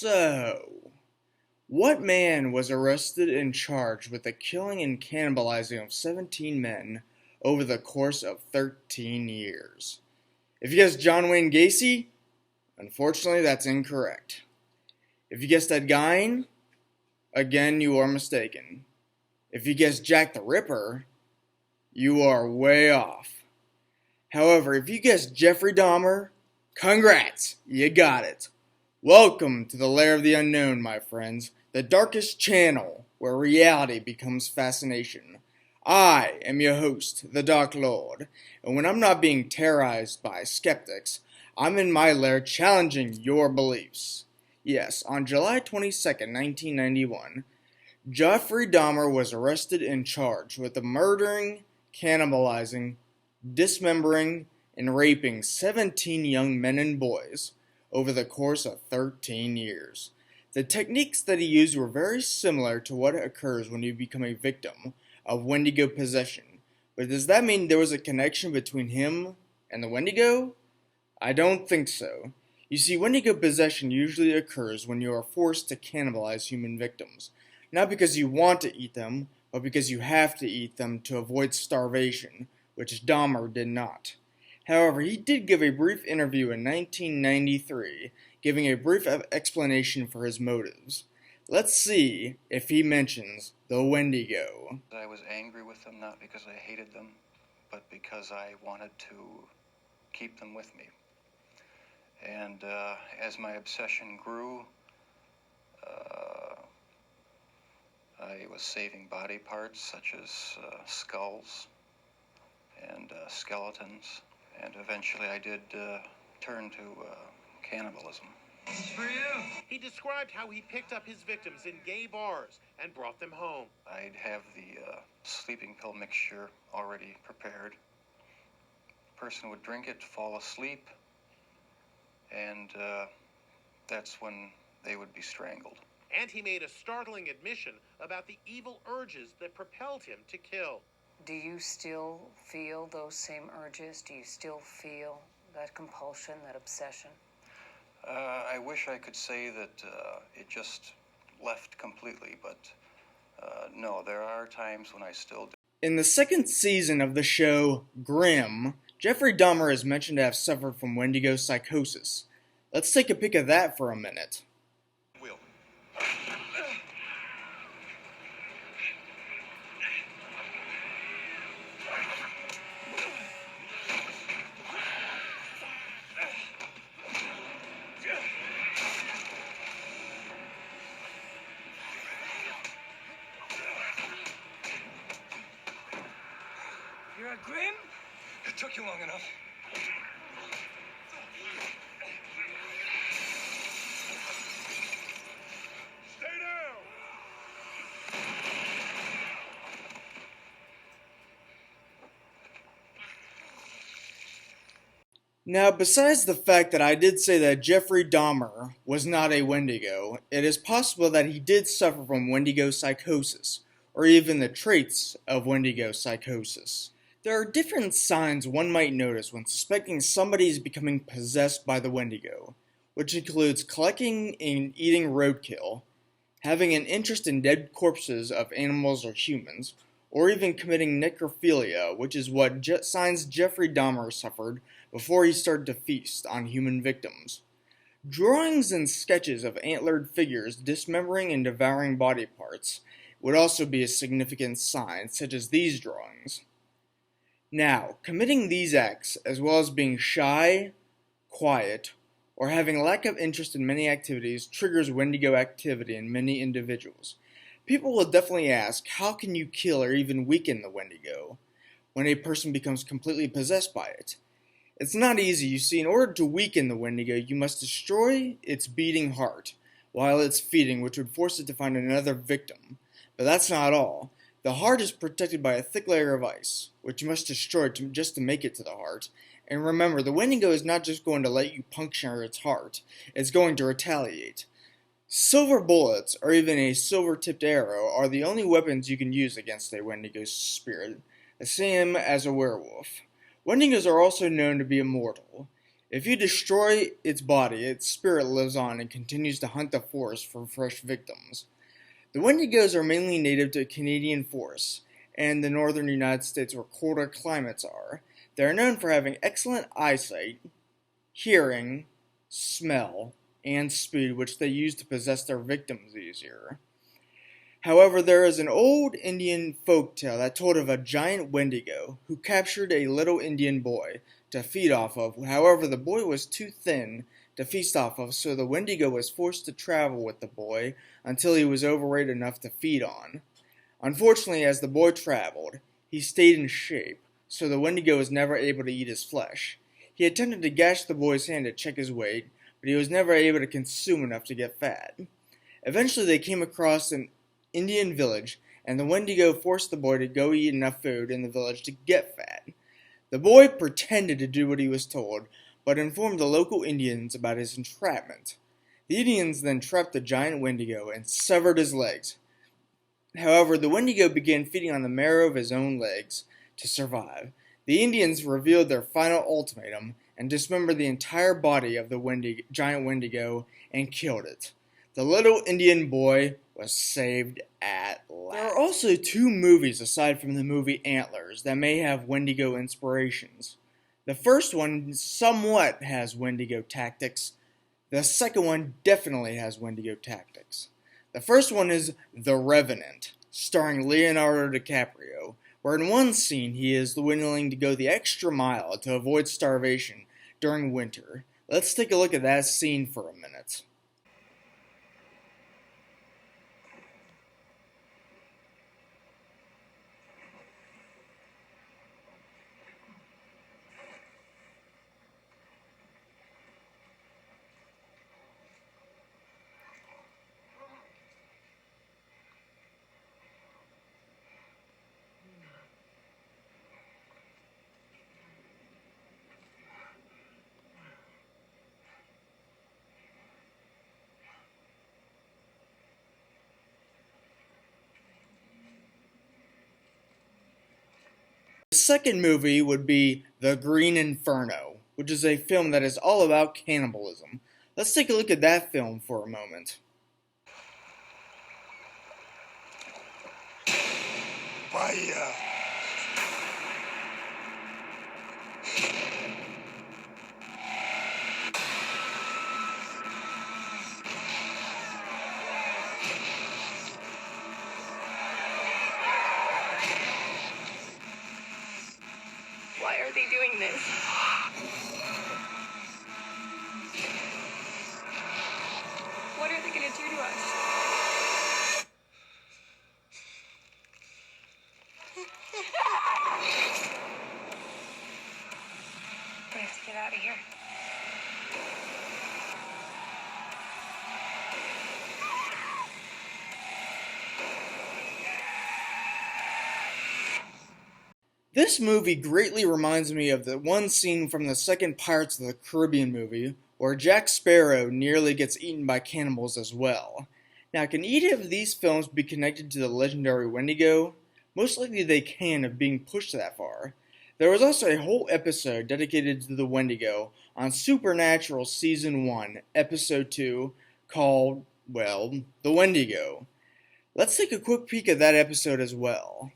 So, what man was arrested and charged with the killing and cannibalizing of 17 men over the course of 13 years? If you guessed John Wayne Gacy, unfortunately that's incorrect. If you guessed Ed Gein, again you are mistaken. If you guessed Jack the Ripper, you are way off. However, if you guessed Jeffrey Dahmer, congrats, you got it. Welcome to the Lair of the Unknown, my friends, the darkest channel where reality becomes fascination. I am your host, the Dark Lord, and when I'm not being terrorized by skeptics, I'm in my lair challenging your beliefs. Yes, on July 22nd, 1991, Jeffrey Dahmer was arrested and charged with the murdering, cannibalizing, dismembering, and raping 17 young men and boys over the course of 13 years. The techniques that he used were very similar to what occurs when you become a victim of Wendigo possession. But does that mean there was a connection between him and the Wendigo? I don't think so. You see, Wendigo possession usually occurs when you are forced to cannibalize human victims. Not because you want to eat them, but because you have to eat them to avoid starvation, which Dahmer did not. However, he did give a brief interview in 1993, giving a brief explanation for his motives. Let's see if he mentions the Wendigo. I was angry with them, not because I hated them, but because I wanted to keep them with me. And as my obsession grew, I was saving body parts such as skulls and skeletons. And eventually I did turn to cannibalism. For you. He described how he picked up his victims in gay bars and brought them home. I'd have the sleeping pill mixture already prepared. The person would drink it, fall asleep, and that's when they would be strangled. And he made a startling admission about the evil urges that propelled him to kill. Do you still feel those same urges? Do you still feel that compulsion, that obsession? I wish I could say that it just left completely, but no, there are times when I still do. In the second season of the show Grimm, Jeffrey Dahmer is mentioned to have suffered from Wendigo psychosis. Let's take a peek at that for a minute. You're a Grimm? It took you long enough. Stay down! Now, besides the fact that I did say that Jeffrey Dahmer was not a Wendigo, it is possible that he did suffer from Wendigo psychosis, or even the traits of Wendigo psychosis. There are different signs one might notice when suspecting somebody is becoming possessed by the Wendigo, which includes collecting and eating roadkill, having an interest in dead corpses of animals or humans, or even committing necrophilia, which is what signs Jeffrey Dahmer suffered before he started to feast on human victims. Drawings and sketches of antlered figures dismembering and devouring body parts would also be a significant sign, such as these drawings. Now, committing these acts, as well as being shy, quiet, or having lack of interest in many activities, triggers Wendigo activity in many individuals. People will definitely ask, how can you kill or even weaken the Wendigo when a person becomes completely possessed by it? It's not easy. You see, in order to weaken the Wendigo, you must destroy its beating heart while it's feeding, which would force it to find another victim. But that's not all. The heart is protected by a thick layer of ice, which you must destroy just to make it to the heart. And remember, the Wendigo is not just going to let you puncture its heart, it's going to retaliate. Silver bullets, or even a silver-tipped arrow, are the only weapons you can use against a Wendigo spirit, the same as a werewolf. Wendigos are also known to be immortal. If you destroy its body, its spirit lives on and continues to hunt the forest for fresh victims. The Wendigos are mainly native to Canadian forests and the northern United States where colder climates are. They are known for having excellent eyesight, hearing, smell, and speed, which they use to possess their victims easier. However, there is an old Indian folk tale that told of a giant Wendigo who captured a little Indian boy to feed off of. However, the boy was too thin to feast off of, so the Wendigo was forced to travel with the boy until he was overweight enough to feed on. Unfortunately, as the boy traveled, he stayed in shape, so the Wendigo was never able to eat his flesh. He attempted to gash the boy's hand to check his weight, but he was never able to consume enough to get fat. Eventually, they came across an Indian village, and the Wendigo forced the boy to go eat enough food in the village to get fat. The boy pretended to do what he was told, but informed the local Indians about his entrapment. The Indians then trapped the giant Wendigo and severed his legs. However, the Wendigo began feeding on the marrow of his own legs to survive. The Indians revealed their final ultimatum and dismembered the entire body of the giant Wendigo and killed it. The little Indian boy was saved at last. There are also 2 movies aside from the movie Antlers that may have Wendigo inspirations. The first one somewhat has Wendigo tactics. The second one definitely has Wendigo tactics. The first one is The Revenant, starring Leonardo DiCaprio, where in one scene he is willing to go the extra mile to avoid starvation during winter. Let's take a look at that scene for a minute. The second movie would be The Green Inferno, which is a film that is all about cannibalism. Let's take a look at that film for a moment. Vaya. Why are they doing this? What are they gonna do to us? We have to get out of here. This movie greatly reminds me of the one scene from the second Pirates of the Caribbean movie, where Jack Sparrow nearly gets eaten by cannibals as well. Now, can either of these films be connected to the legendary Wendigo? Most likely they can if being pushed that far. There was also a whole episode dedicated to the Wendigo on Supernatural Season 1, Episode 2, called, well, The Wendigo. Let's take a quick peek at that episode as well.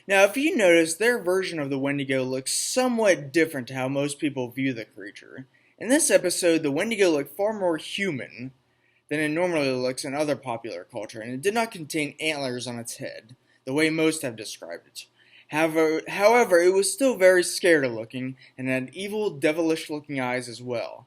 Now, if you notice, their version of the Wendigo looks somewhat different to how most people view the creature. In this episode, the Wendigo looked far more human than it normally looks in other popular culture, and it did not contain antlers on its head. the way most have described it. However, it was still very scary looking and had evil, devilish looking eyes as well.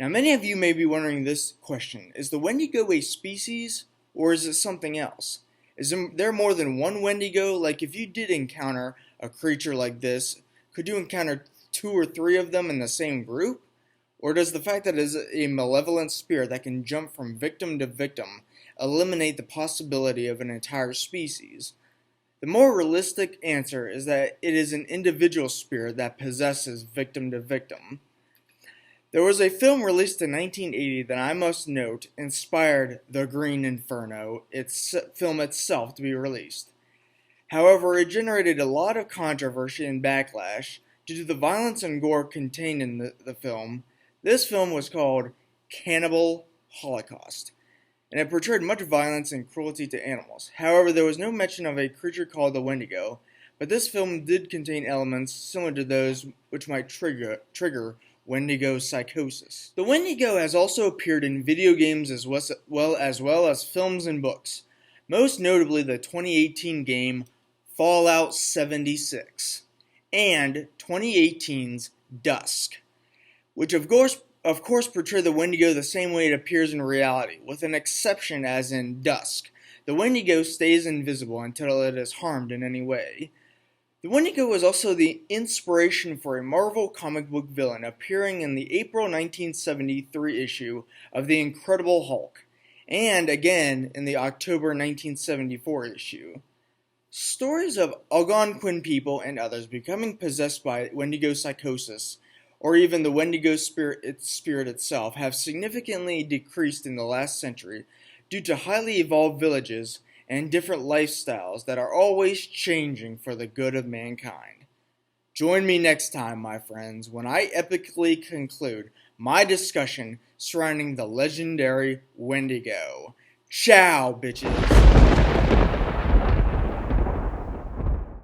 Now, many of you may be wondering this question: is the Wendigo a species, or is it something else? Is there more than one Wendigo? Like, if you did encounter a creature like this, could you encounter 2 or 3 of them in the same group? Or does the fact that it is a malevolent spirit that can jump from victim to victim eliminate the possibility of an entire species? The more realistic answer is that it is an individual spirit that possesses victim to victim. There was a film released in 1980 that I must note inspired The Green Inferno, its film itself, to be released. However, it generated a lot of controversy and backlash due to the violence and gore contained in the film. This film was called Cannibal Holocaust, and it portrayed much violence and cruelty to animals. However, there was no mention of a creature called the Wendigo, but this film did contain elements similar to those which might trigger Wendigo psychosis. The Wendigo has also appeared in video games as well as films and books, most notably the 2018 game Fallout 76 and 2018's Dusk, which of course portray the Wendigo the same way it appears in reality, with an exception as in Dusk. The Wendigo stays invisible until it is harmed in any way. The Wendigo was also the inspiration for a Marvel comic book villain appearing in the April 1973 issue of The Incredible Hulk, and again in the October 1974 issue. Stories of Algonquin people and others becoming possessed by Wendigo psychosis, or even the Wendigo spirit itself, have significantly decreased in the last century due to highly evolved villages and different lifestyles that are always changing for the good of mankind. Join me next time, my friends, when I epically conclude my discussion surrounding the legendary Wendigo. Ciao, bitches!